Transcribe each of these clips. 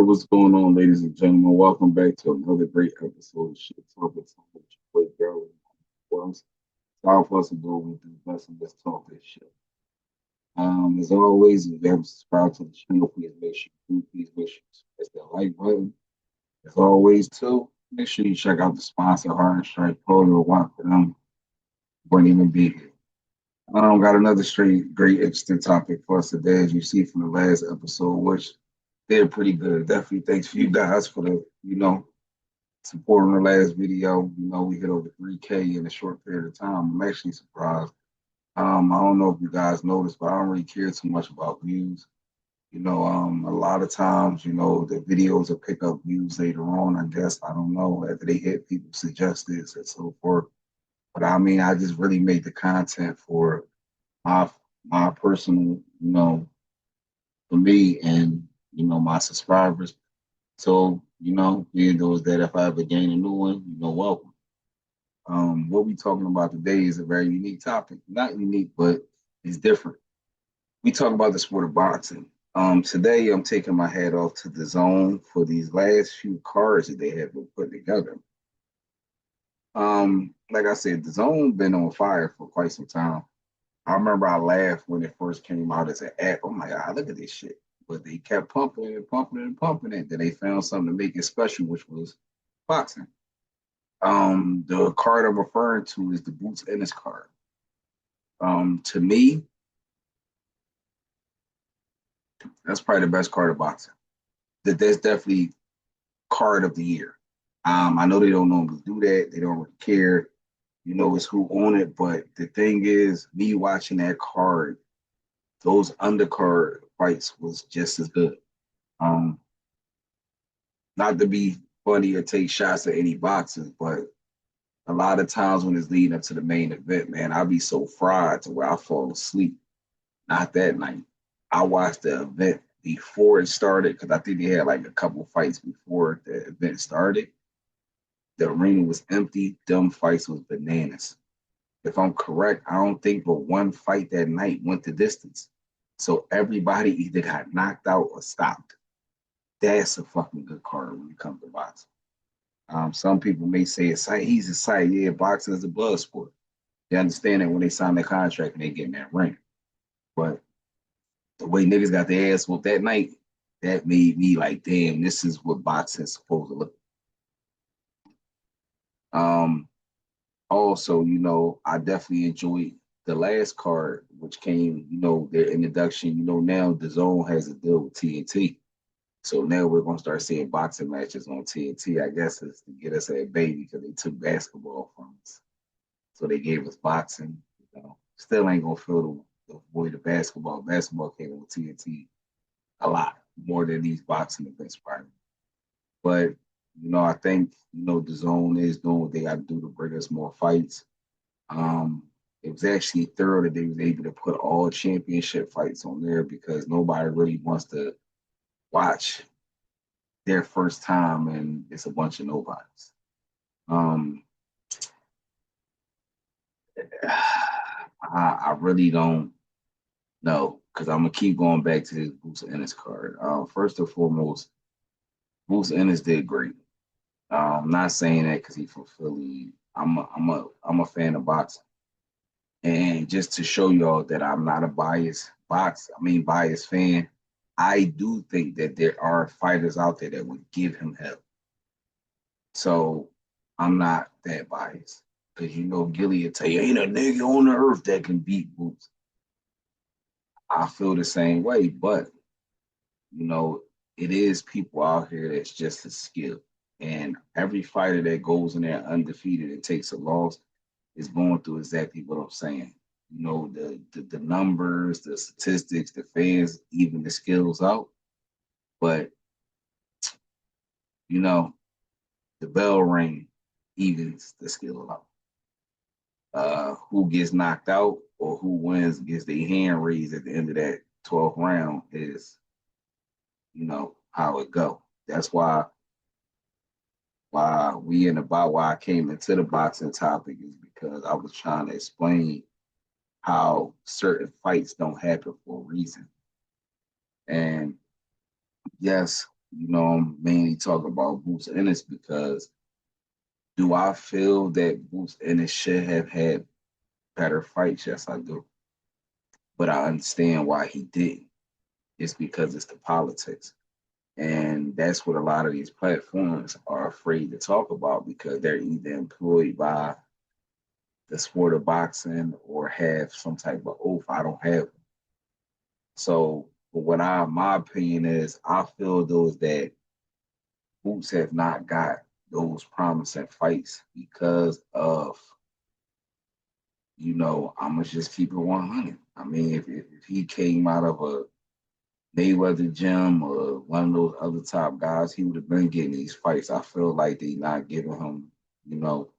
What's going on, ladies and gentlemen? Welcome back to another great episode of Shyt Talkin Time with your boy Jaron. It's time for us to go with the best and let's talk this shit. As always, if you haven't subscribed to the channel, please make sure you press that like button. As always, too, make sure you check out the sponsor, Hard Strike Polo. One for them, wouldn't even be here. Got another straight, great, interesting topic for us today, as you see from the last episode, which they're pretty good. Definitely thanks for you guys for the, support on the last video. We hit over 3K in a short period of time. I'm actually surprised. I don't know if you guys noticed, but I don't really care too much about views. A lot of times, the videos will pick up views later on, I guess. I don't know, after they hit, people suggest this and so forth. But I mean, I just really make the content for my my personal, for me and my subscribers. So, being those that if I ever gain a new one, welcome. What we talking about today is a very unique topic. Not unique, but it's different. We talk about the sport of boxing. Today I'm taking my hat off to DAZN for these last few cards that they have been putting together. Like I said, DAZN been on fire for quite some time. I remember I laughed when it first came out as an app. Oh my God, look at this shit. But they kept pumping it and pumping it and pumping it. Then they found something to make it special, which was boxing. The card I'm referring to is the Boots Ennis card. To me, that's probably the best card of boxing. That's definitely card of the year. I know they don't normally do that. They don't really care. It's who on it. But the thing is, me watching that card, those undercard fights was just as good. Um, Not to be funny or take shots at any boxers, but a lot of times when it's leading up to the main event, man, I'll be so fried to where I fall asleep. Not that night. I watched the event before it started because I think they had like a couple fights before the event started. The arena was empty. Dumb fights was bananas. If I'm correct, I don't think but one fight that night went the distance. So everybody either got knocked out or stopped. That's a fucking good card when it comes to boxing. Some people may say it's he's a sight. Yeah, boxing is a blood sport. They understand that when they sign their contract and they get in that ring. But the way niggas got their ass whooped that night, that made me like, damn, this is what boxing is supposed to look. Also, I definitely enjoyed the last card, which came, their introduction. Now the zone has a deal with TNT. So now we're gonna start seeing boxing matches on TNT. I guess it's to get us at bay because they took basketball from us. So they gave us boxing. Still ain't gonna fill the void of basketball. Basketball came on TNT a lot more than these boxing events probably. But I think the zone is doing what they got to do to bring us more fights. It was actually thorough that they was able to put all championship fights on there because nobody really wants to watch their first time and it's a bunch of nobodies. Um, I really don't know because I'm gonna keep going back to this Boots Ennis card. First and foremost, Boots Ennis did great. I'm not saying that because he's from Philly. I'm a fan of boxing, and just to show y'all that I'm not a biased fan. I do think that there are fighters out there that would give him hell. So I'm not that biased because Gilly will tell you ain't a nigga on the earth that can beat Boots. I feel the same way, but you know, it is people out here that's just a skill. And every fighter that goes in there undefeated and takes a loss is going through exactly what I'm saying. The numbers, the statistics, the fans, even the skills out. But, you know, the bell ring evens the skill out. Who gets knocked out or who wins gets their hand raised at the end of that 12th round is, how it go. That's why I came into the boxing topic is because I was trying to explain how certain fights don't happen for a reason. And yes, I'm mainly talking about Boots Ennis because do I feel that Boots Ennis should have had better fights? Yes, I do. But I understand why he didn't. It's because it's the politics. And that's what a lot of these platforms are afraid to talk about because they're either employed by the sport of boxing or have some type of oath. I don't have them. So my opinion is I feel those that Boots have not got those promising fights because of, I'm gonna just keep it 100. I mean, if he came out of a Mayweather gym or one of those other top guys, he would have been getting these fights. I feel like they not giving him, you know,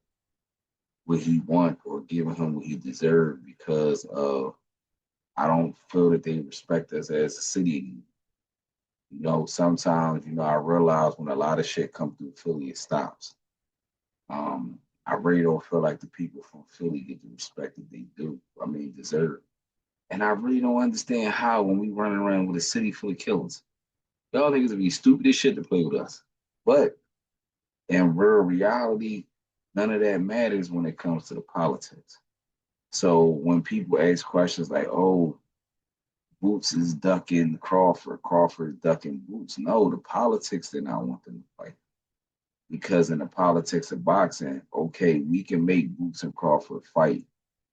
what he want or giving him what he deserved because I don't feel that they respect us as a city. Sometimes, I realize when a lot of shit come through Philly, it stops. I really don't feel like the people from Philly get the respect that they do. I mean, deserve. And I really don't understand how when we running around with a city full of killers, y'all niggas would be stupid as shit to play with us. But in real reality, none of that matters when it comes to the politics. So when people ask questions like, oh, Boots is ducking Crawford, Crawford is ducking Boots. No, the politics did not want them to fight. Because in the politics of boxing, okay, we can make Boots and Crawford fight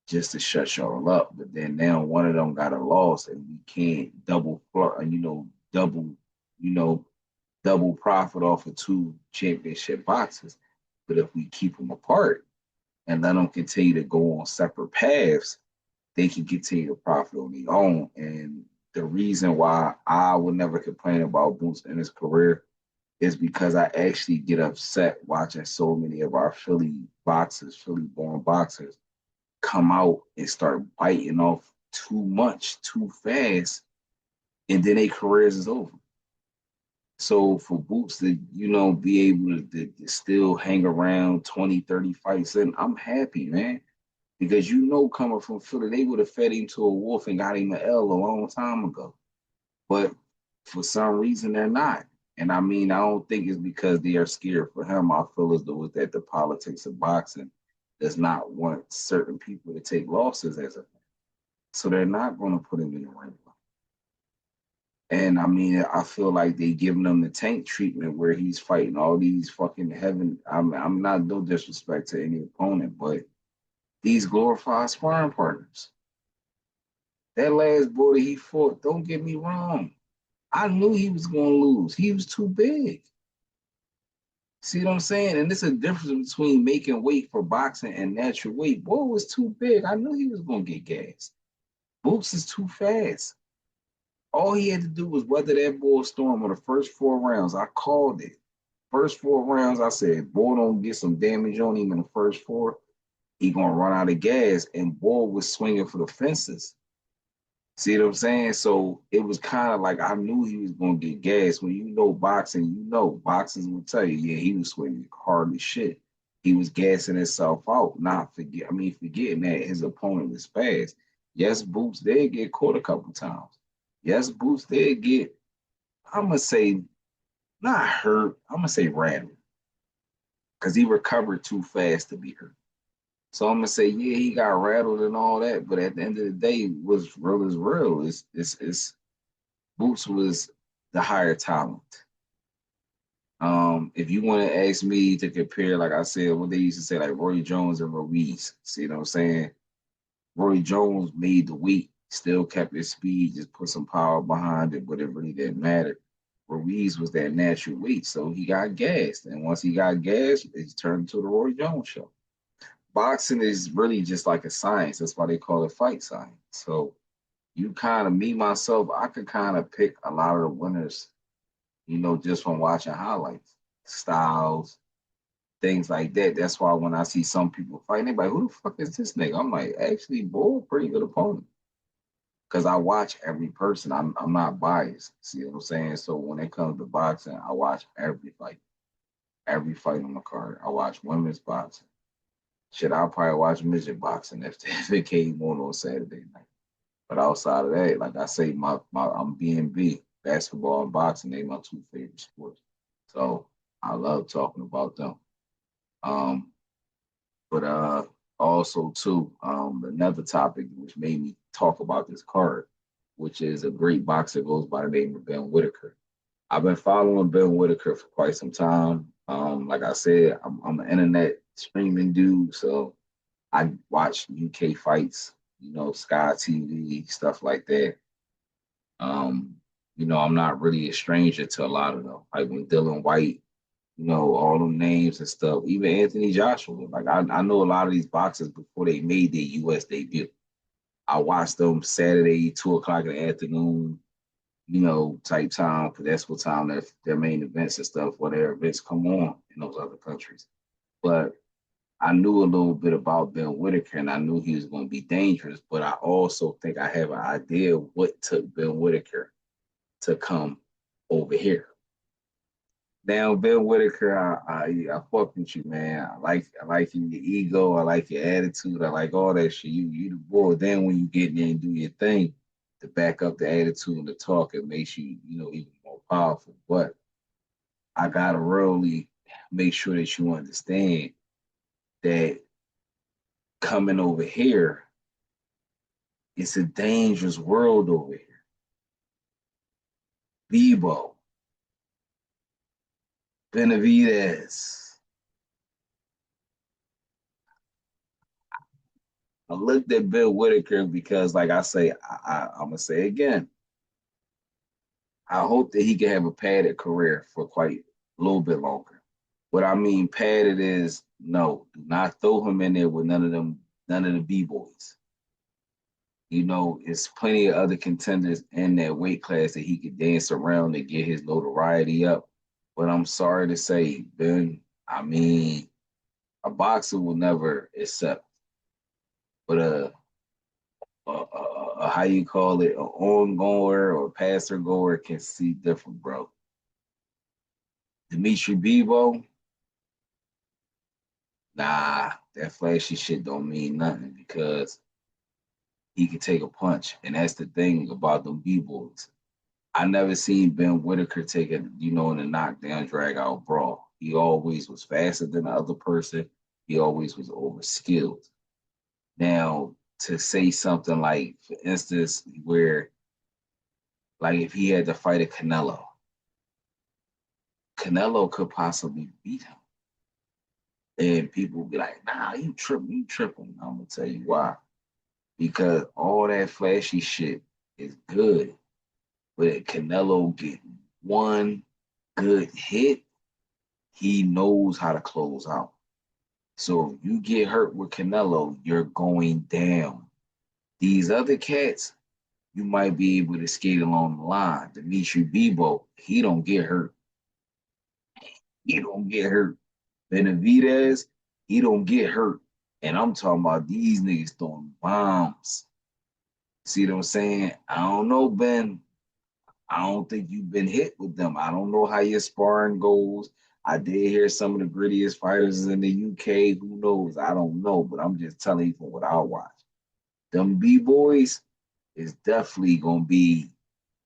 just to shut y'all up. But then now one of them got a loss and we can't double, you know, double profit off of two championship boxes. But if we keep them apart and let them continue to go on separate paths, they can continue to profit on their own. And the reason why I would never complain about Boots in his career is because I actually get upset watching so many of our Philly boxers, Philly born boxers, come out and start biting off too much, too fast, and then their careers is over. So for Boots to, be able to still hang around 20, 30 fights in, I'm happy, man. Because coming from Philly, they would have fed him to a wolf and got him an L a long time ago. But for some reason, they're not. And I mean, I don't think it's because they are scared for him. I feel as though it's that the politics of boxing does not want certain people to take losses as a so they're not going to put him in the ring. And I mean, I feel like they giving him the tank treatment where he's fighting all these fucking heaven. I'm not no disrespect to any opponent, but these glorified sparring partners. That last boy that he fought, don't get me wrong. I knew he was going to lose. He was too big. See what I'm saying? And there's a difference between making weight for boxing and natural weight. Boy was too big. I knew he was going to get gassed. Boots is too fast. All he had to do was weather that bull storm on the first 4 rounds. I called it. First 4 rounds, I said, boy, don't get some damage on him in the first four. He gonna run out of gas. And boy was swinging for the fences. See what I'm saying? So it was kind of like I knew he was gonna get gas. When boxing, boxers will tell you, yeah, he was swinging hard as shit. He was gassing himself out. Forgetting that his opponent was fast. Yes, Boots did get caught a couple times. Yes, Boots did get, I'm gonna say, not hurt. I'm gonna say rattled because he recovered too fast to be hurt. So I'm gonna say, yeah, he got rattled and all that, but at the end of the day, what's real is real. It's Boots was the higher talent. If you want to ask me to compare, like I said, what they used to say, like Roy Jones and Ruiz, see what I'm saying? Roy Jones made the weight, still kept his speed, just put some power behind it, but it really didn't matter. Ruiz was that natural weight, so he got gassed, and once he got gassed, it turned into the Roy Jones show. Boxing is really just like a science. That's why they call it fight science. So you kind of, me myself, I could kind of pick a lot of the winners, just from watching highlights, styles, things like that. That's why when I see some people fighting, they like, who the fuck is this nigga? I'm like, actually, boy, pretty good opponent. Because I watch every person. I'm not biased. See what I'm saying? So when it comes to boxing, I watch every fight on the card. I watch women's boxing. Shit, I'll probably watch midget boxing if it came on Saturday night. But outside of that, like I say, I'm BNB. Basketball and boxing, they my two favorite sports. So I love talking about them. Um, but also too, another topic which made me talk about this card, which is a great boxer goes by the name of Ben Whittaker. I've been following Ben Whittaker for quite some time. Like I said, I'm an internet streaming dude, so I watch UK fights, Sky TV, stuff like that. Um, I'm not really a stranger to a lot of them. Like when Dylan White, all them names and stuff. Even Anthony Joshua. Like I know a lot of these boxers before they made their US debut. I watched them Saturday, 2 o'clock in the afternoon, type time, because that's what time their main events and stuff, or their events come on in those other countries. But I knew a little bit about Ben Whittaker, and I knew he was going to be dangerous. But I also think I have an idea of what took Ben Whittaker to come over here. Now, Ben Whittaker, I fuck with you, man. I like your ego. I like your attitude. I like all that shit. You the boy. Then when you get in there and do your thing, to back up the attitude and the talk, it makes you, even more powerful. But I gotta really make sure that you understand that coming over here, it's a dangerous world over here. Bebo, Benavidez. I looked at Bill Whitaker because, like I say, I'm gonna say again. I hope that he can have a padded career for quite a little bit longer. What I mean padded is no, do not throw him in there with none of the B boys. It's plenty of other contenders in that weight class that he could dance around to get his notoriety up. But I'm sorry to say, Ben, I mean, a boxer will never accept, but how you call it, an on-goer or passer-goer can see different, bro. Dimitri Bebo, nah, that flashy shit don't mean nothing because he can take a punch. And that's the thing about them B-boys. I never seen Ben Whittaker take it, in a knockdown, drag out brawl. He always was faster than the other person. He always was over skilled. Now, to say something like, for instance, where like if he had to fight a Canelo, Canelo could possibly beat him. And people be like, nah, you tripping. I'm gonna tell you why. Because all that flashy shit is good. But if Canelo get one good hit, he knows how to close out. So if you get hurt with Canelo, you're going down. These other cats, you might be able to skate along the line. Dimitri Bebo, he don't get hurt. He don't get hurt. Benavidez, he don't get hurt. And I'm talking about these niggas throwing bombs. See what I'm saying? I don't know, Ben. I don't think you've been hit with them. I don't know how your sparring goes. I did hear some of the grittiest fighters in the UK. Who knows? I don't know, but I'm just telling you from what I watch. Them B boys is definitely gonna be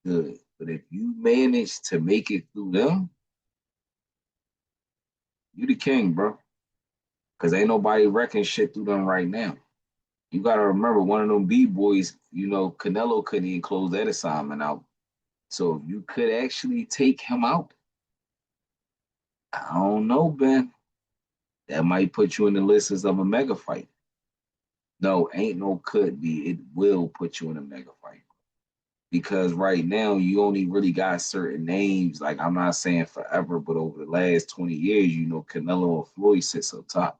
good. But if you manage to make it through them, you the king, bro. Cause ain't nobody wrecking shit through them right now. You gotta remember one of them B boys, Canelo couldn't even close that assignment out. So if you could actually take him out, I don't know, Ben. That might put you in the list of a mega fight. No, ain't no could be. It will put you in a mega fight. Because right now you only really got certain names. Like I'm not saying forever, but over the last 20 years, Canelo and Floyd sits up top.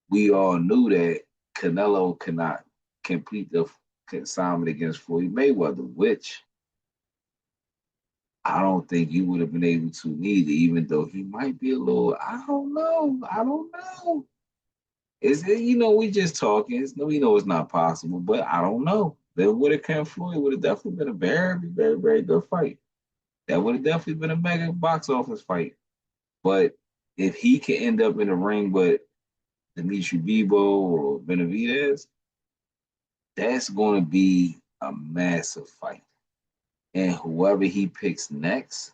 We all knew that Canelo cannot complete the consignment against Floyd Mayweather, which I don't think you would have been able to neither, even though he might be a little, I don't know. I don't know. We just talking. We know it's not possible, but I don't know. Then Whittaker and Floyd would have definitely been a very, very, very good fight. That would have definitely been a mega box office fight. But if he can end up in the ring with Dimitri Bebo or Benavidez, that's going to be a massive fight. And whoever he picks next,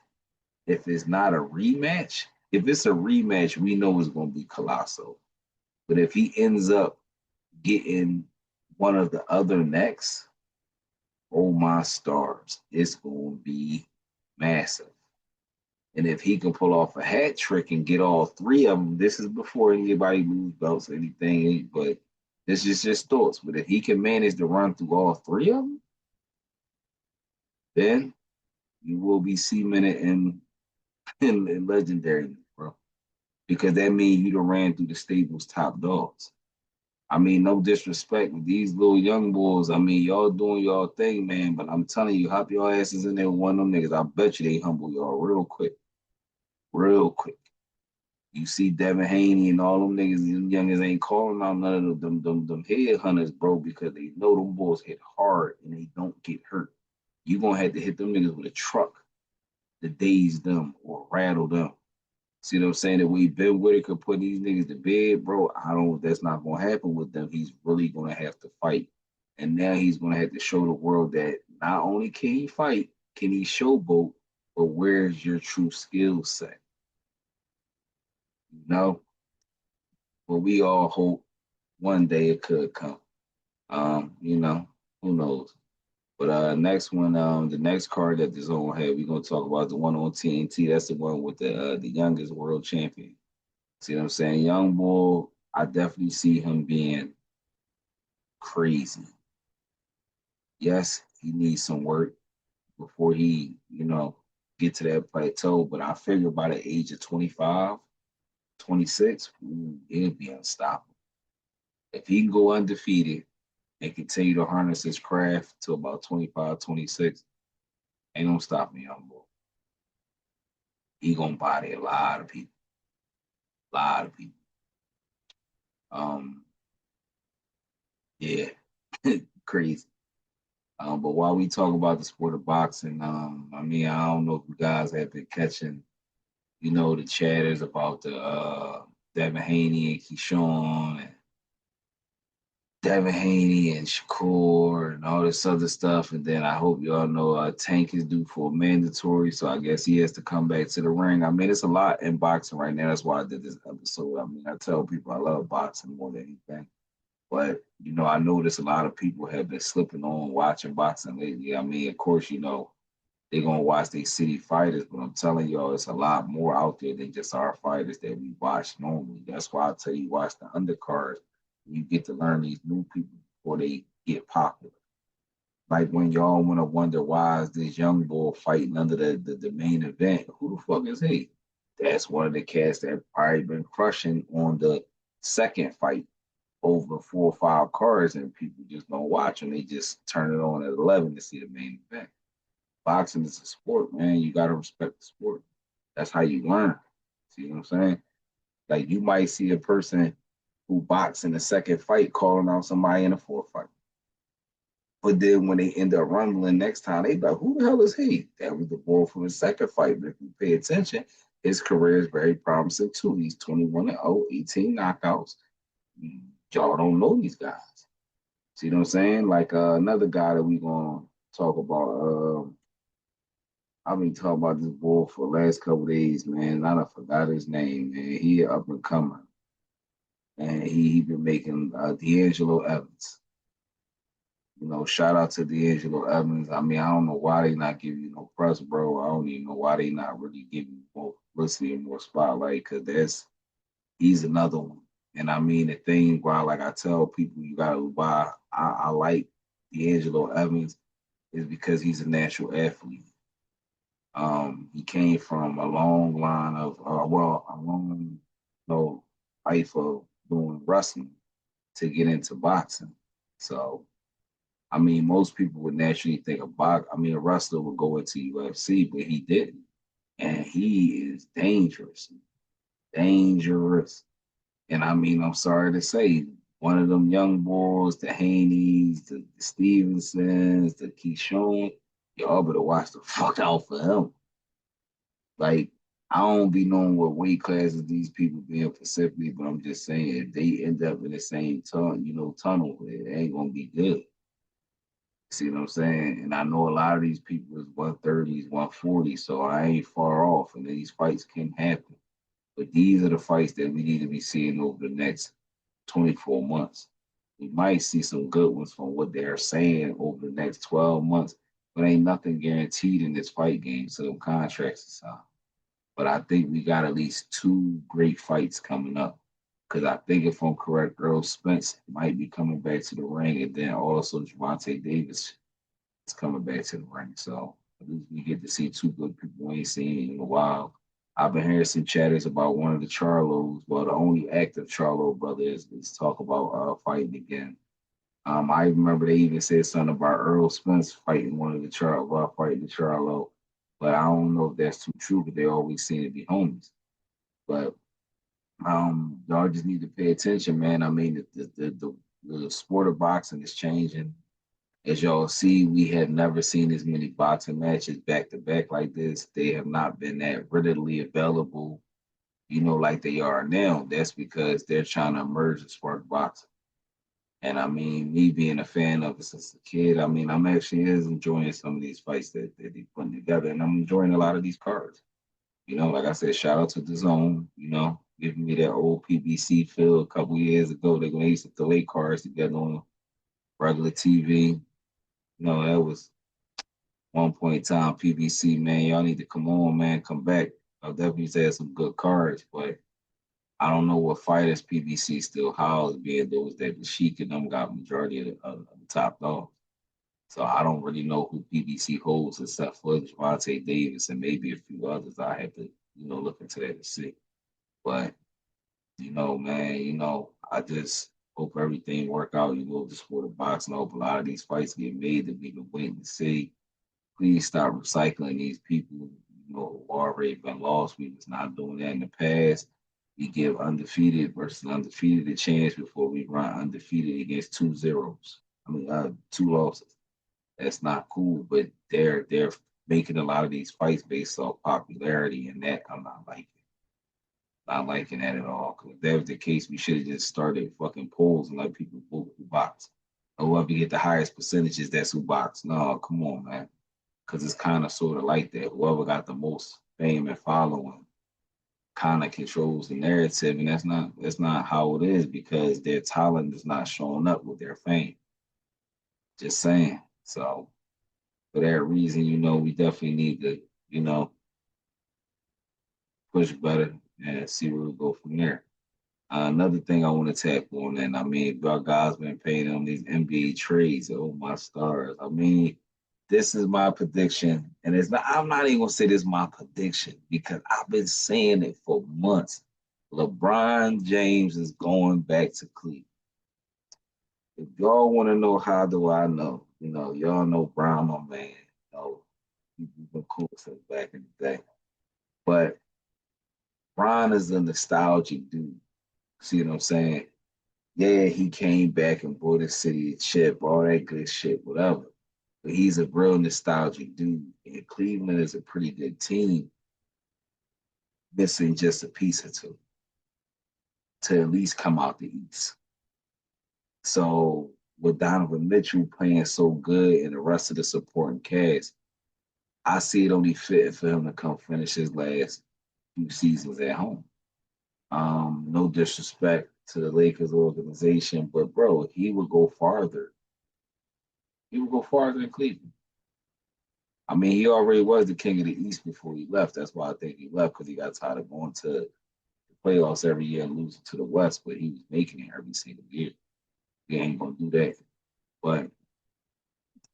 if it's not a rematch, if it's a rematch, we know it's going to be colossal. But if he ends up getting one of the other next, oh my stars, it's going to be massive. And if he can pull off a hat trick and get all three of them, this is before anybody lose belts or anything, but this is just thoughts. But if he can manage to run through all three of them, then you will be cemented in legendary, bro. Because that means you done ran through the stable's top dogs. I mean, no disrespect with these little young boys. I mean, y'all doing y'all thing, man. But I'm telling you, hop your asses in there with one of them niggas. I bet you they humble y'all real quick. Real quick. You see Devin Haney and all them niggas, them youngers ain't calling out none of them head hunters, bro, because they know them boys hit hard and they don't get hurt. You gonna have to hit them niggas with a truck to daze them or rattle them. See what I'm saying? The way Ben Whittaker put these niggas to bed, bro, I don't. That's not gonna happen with them. He's really gonna have to fight, and now he's gonna have to show the world that not only can he fight, can he showboat, but where's your true skill set? You know. But we all hope one day it could come. Who knows? But next one, the next card that the zone had, we're gonna talk about the one on TNT. That's the one with the youngest world champion. See what I'm saying? Young bull, I definitely see him being crazy. Yes, he needs some work before he, get to that plateau. But I figure by the age of 25, 26, he'll be unstoppable. If he can go undefeated and continue to harness his craft to about 25, 26, ain't no stopping young boy. He gonna body a lot of people. A lot of people. Um, yeah, crazy. But while we talk about the sport of boxing, I mean, I don't know if you guys have been catching, the chatters about the Devin Haney and Keyshawn and Devin Haney and Shakur and all this other stuff. And then I hope y'all know Tank is due for a mandatory, so I guess he has to come back to the ring. I mean, it's a lot in boxing right now. That's why I did this episode. I mean, I tell people I love boxing more than anything. But, I notice a lot of people have been slipping on watching boxing lately. I mean, of course, they're going to watch these city fighters, but I'm telling y'all, it's a lot more out there than just our fighters that we watch normally. That's why I tell you, watch the undercards. You get to learn these new people before they get popular. Like when y'all want to wonder why is this young boy fighting under the main event? Who the fuck is he? That's one of the cats that probably been crushing on the second fight over 4 or 5 cards, and people just don't watch them. They just turn it on at 11 to see the main event. Boxing is a sport, man. You got to respect the sport. That's how you learn. See what I'm saying? Like you might see a person who boxed in the second fight calling out somebody in the fourth fight. But then when they end up rumbling next time, they be like, who the hell is he? That was the boy from the second fight. But if you pay attention, his career is very promising too. He's 21-0, 18 knockouts. Y'all don't know these guys. See what I'm saying? Like another guy that we gonna talk about. I've been talking about this boy for the last couple of days, man. I forgot his name, man. He up and coming, and he been making D'Angelo Evans. Shout out to D'Angelo Evans. I mean, I don't know why they not giving you no press, bro. I don't even know why they not really giving you more publicity and more spotlight, because he's another one. And I mean, the thing why, like I tell people, you gotta why I like D'Angelo Evans is because he's a natural athlete. He came from a long line of, a long, life of doing wrestling to get into boxing. So, I mean, most people would naturally think a wrestler would go into UFC, but he didn't. And he is dangerous, dangerous. And I mean, I'm sorry to say, one of them young boys, the Haneys, the Stevensons, the Keyshawn, y'all better watch the fuck out for him. Like, I don't be knowing what weight classes these people be in specifically, but I'm just saying if they end up in the same tunnel, it ain't gonna be good. See what I'm saying? And I know a lot of these people is 130s, 140, so I ain't far off. And these fights can happen. But these are the fights that we need to be seeing over the next 24 months. We might see some good ones from what they're saying over the next 12 months, but ain't nothing guaranteed in this fight game. So them contracts are signed. But I think we got at least two great fights coming up. Because I think if I'm correct, Earl Spence might be coming back to the ring, and then also Javante Davis is coming back to the ring. So at least we get to see two good people we ain't seen in a while. I've been hearing some chatters about one of the Charlos. Well, the only active Charlo brother is talk about fighting again. I remember they even said something about Earl Spence fighting one of the fighting the Charlo. But I don't know if that's too true, but they always seem to be homies. But y'all just need to pay attention, man. I mean, the sport of boxing is changing. As y'all see, we have never seen as many boxing matches back to back like this. They have not been that readily available, like they are now. That's because they're trying to merge the sport of boxing. And I mean, me being a fan of it since a kid, I mean, I'm actually is enjoying some of these fights that they putting together, and I'm enjoying a lot of these cards. Like I said, shout out to DAZN, giving me that old PBC feel a couple years ago. They used to delay cards together on regular TV. That was one point in time. PBC, man, y'all need to come on, man, come back. I'll definitely say some good cards, but I don't know what fighters PBC still house, being those that the Sheik and them got majority of the top dogs. So I don't really know who PBC holds except for Javante Davis and maybe a few others. I have to, look into that to see. But man, I just hope everything work out. The sport of boxing. I hope a lot of these fights get made that we've been waiting to see. Please stop recycling these people, who already been lost. We was not doing that in the past. We give undefeated versus undefeated a chance before we run undefeated against 2-0s. I mean, two losses. That's not cool, but they're making a lot of these fights based off popularity, and that I'm not liking. Not liking that at all. Because if that was the case, we should have just started fucking polls and let people vote who box. Whoever get the highest percentages, that's who box. No, come on, man. Because it's kind of sort of like that. Whoever got the most fame and following kind of controls the narrative, and that's not how it is because their talent is not showing up with their fame. Just saying. So for that reason, we definitely need to, push better and see where we go from there. Another thing I want to tap on, and I mean, our guys been paying on these NBA trades. Oh my stars! I mean, this is my prediction, and it's not. I'm not even gonna say this is my prediction because I've been saying it for months. LeBron James is going back to Cleveland. If y'all want to know how do I know, y'all know Brown, my man. He's been cool since back in the day. But Bron is a nostalgic dude. See what I'm saying? Yeah, he came back and brought his city a chip, all that good shit, whatever. But he's a real nostalgic dude. And Cleveland is a pretty good team, missing just a piece or two to at least come out the East. So with Donovan Mitchell playing so good and the rest of the supporting cast, I see it only fit for him to come finish his last few seasons at home. No disrespect to the Lakers organization, but bro, he would go farther. He would go farther than Cleveland. I mean, he already was the king of the East before he left. That's why I think he left because he got tired of going to the playoffs every year and losing to the West, but he was making it every single year. He ain't gonna do that. But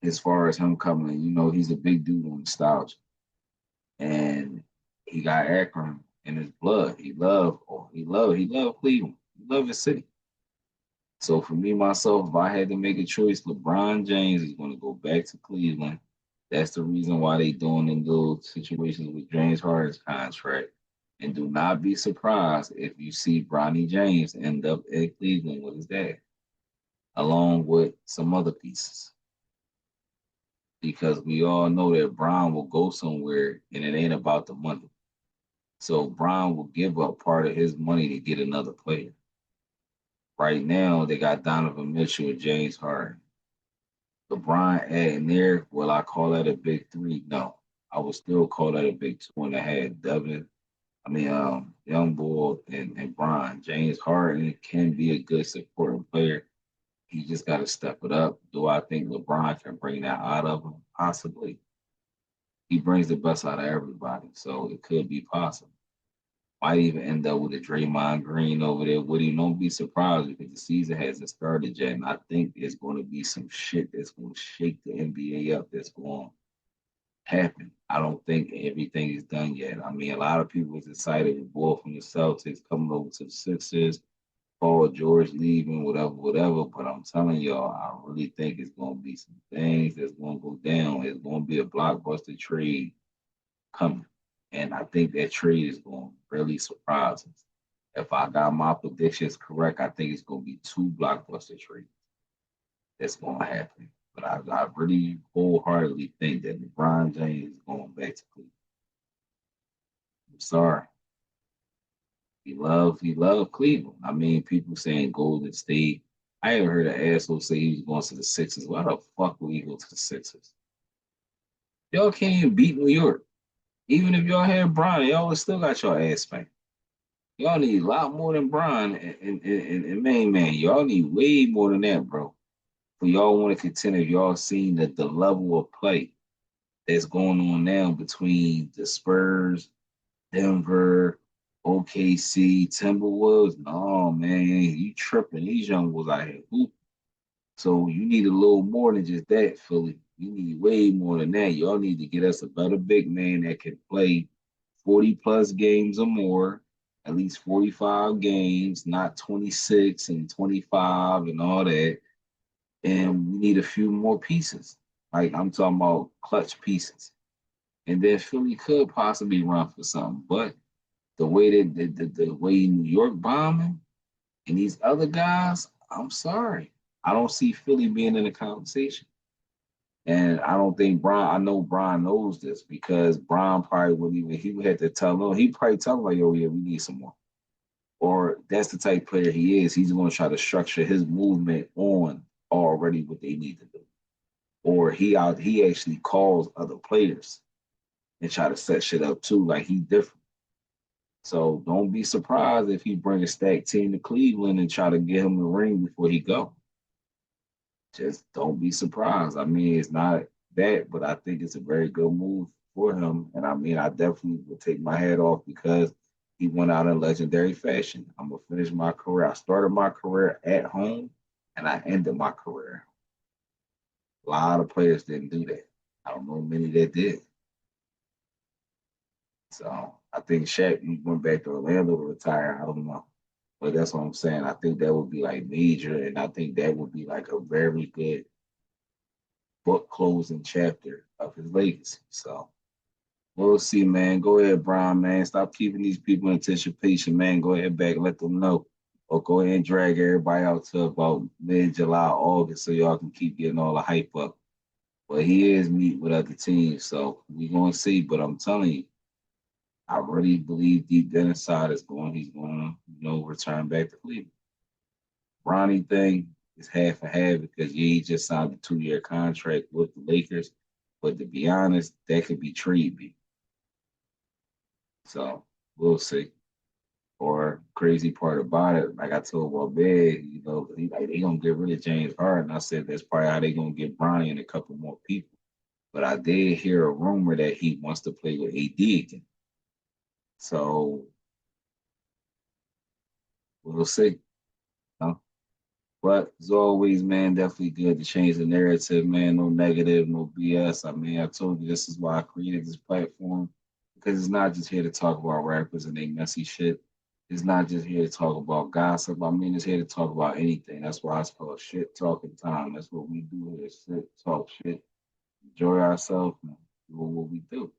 as far as him coming, he's a big dude on nostalgia. And he got Akron in his blood. He loved Cleveland. He loved his city. So for me, myself, if I had to make a choice, LeBron James is going to go back to Cleveland. That's the reason why they doing in those situations with James Harden's contract. And do not be surprised if you see Bronny James end up at Cleveland with his dad, along with some other pieces. Because we all know that Brown will go somewhere and it ain't about the money. So Brown will give up part of his money to get another player. Right now, they got Donovan Mitchell and James Harden. LeBron adding there, will I call that a big three? No. I would still call that a big two and a half. Young Bull and Bron. James Harden can be a good supporting player. He just got to step it up. Do I think LeBron can bring that out of him? Possibly. He brings the best out of everybody, so it could be possible. Might even end up with a Draymond Green over there with him. Don't be surprised because the season hasn't started yet, and I think there's going to be some shit that's going to shake the NBA up that's going to happen. I don't think everything is done yet. I mean, a lot of people was excited with Bull from the Celtics coming over to the Sixers, Paul George leaving, whatever, whatever. But I'm telling y'all, I really think it's going to be some things that's going to go down. It's going to be a blockbuster trade coming. And I think that trade is going to really surprise us. If I got my predictions correct, I think it's going to be two blockbuster trades that's going to happen. But I really wholeheartedly think that LeBron James is going back to Cleveland. I'm sorry. He loved Cleveland. I mean, people saying Golden State. I ever heard an asshole say he was going to the Sixers. Why the fuck would he go to the Sixers? Y'all can't even beat New York. Even if y'all had Bron, y'all would still got your ass spanked. Y'all need a lot more than Bron and main man. Y'all need way more than that, bro. For y'all want to contend if y'all seen the level of play that's going on now between the Spurs, Denver, OKC, Timberwolves. No, man, you tripping. These young boys out here hoop. So you need a little more than just that, Philly. You need way more than that. Y'all need to get us a better big man that can play 40 plus games or more, at least 45 games, not 26 and 25 and all that. And we need a few more pieces. Like I'm talking about clutch pieces. And then Philly could possibly run for something. But the way that the way New York bombing and these other guys, I'm sorry. I don't see Philly being in the conversation. And I don't think Brian, I know Brian knows this because Brian probably wouldn't even, he would have to tell them, he probably tell them like, yo, yeah, we need some more. Or that's the type of player he is. He's going to try to structure his movement on already what they need to do. Or he actually calls other players and try to set shit up too. Like he's different. So don't be surprised if he bring a stacked team to Cleveland and try to get him the ring before he go. Just don't be surprised. I mean, it's not that, but I think it's a very good move for him. And I mean, I definitely would take my hat off because he went out in legendary fashion. I'm gonna finish my career. I started my career at home and I ended my career. A lot of players didn't do that. I don't know many that did. So I think Shaq he went back to Orlando to retire. I don't know. But that's what I'm saying. I think that would be like major, and I think that would be like a very good book closing chapter of his legacy. So we'll see, man. Go ahead, Brian, man. Stop keeping these people in anticipation, man. Go ahead back and let them know. Or go ahead and drag everybody out to about mid-July, August, so y'all can keep getting all the hype up. But he is meeting with other teams, so we're gonna see. But I'm telling you, I really believe deep down inside he's going to, return back to Cleveland. Bronny thing is half and half because he just signed a 2-year contract with the Lakers. But to be honest, that could be trade bait. So we'll see. Or crazy part about it, like I told my bed, they gonna get rid of James Harden. I said that's probably how they gonna get Bronny and a couple more people. But I did hear a rumor that he wants to play with AD again. So we'll see. You know? But as always, man, definitely good to change the narrative, man. No negative, no BS. I mean, I told you this is why I created this platform because it's not just here to talk about rappers and they messy shit. It's not just here to talk about gossip. I mean, it's here to talk about anything. That's why it's called Shyt Talkin Time. That's what we do here. Sit, talk shit, enjoy ourselves, and do what we do.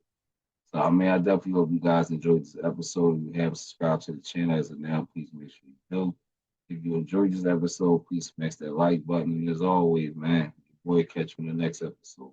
So, I mean, I definitely hope you guys enjoyed this episode. If you haven't subscribed to the channel as of now, please make sure you do. If you enjoyed this episode, please smash that like button. And as always, man, boy, catch you in the next episode.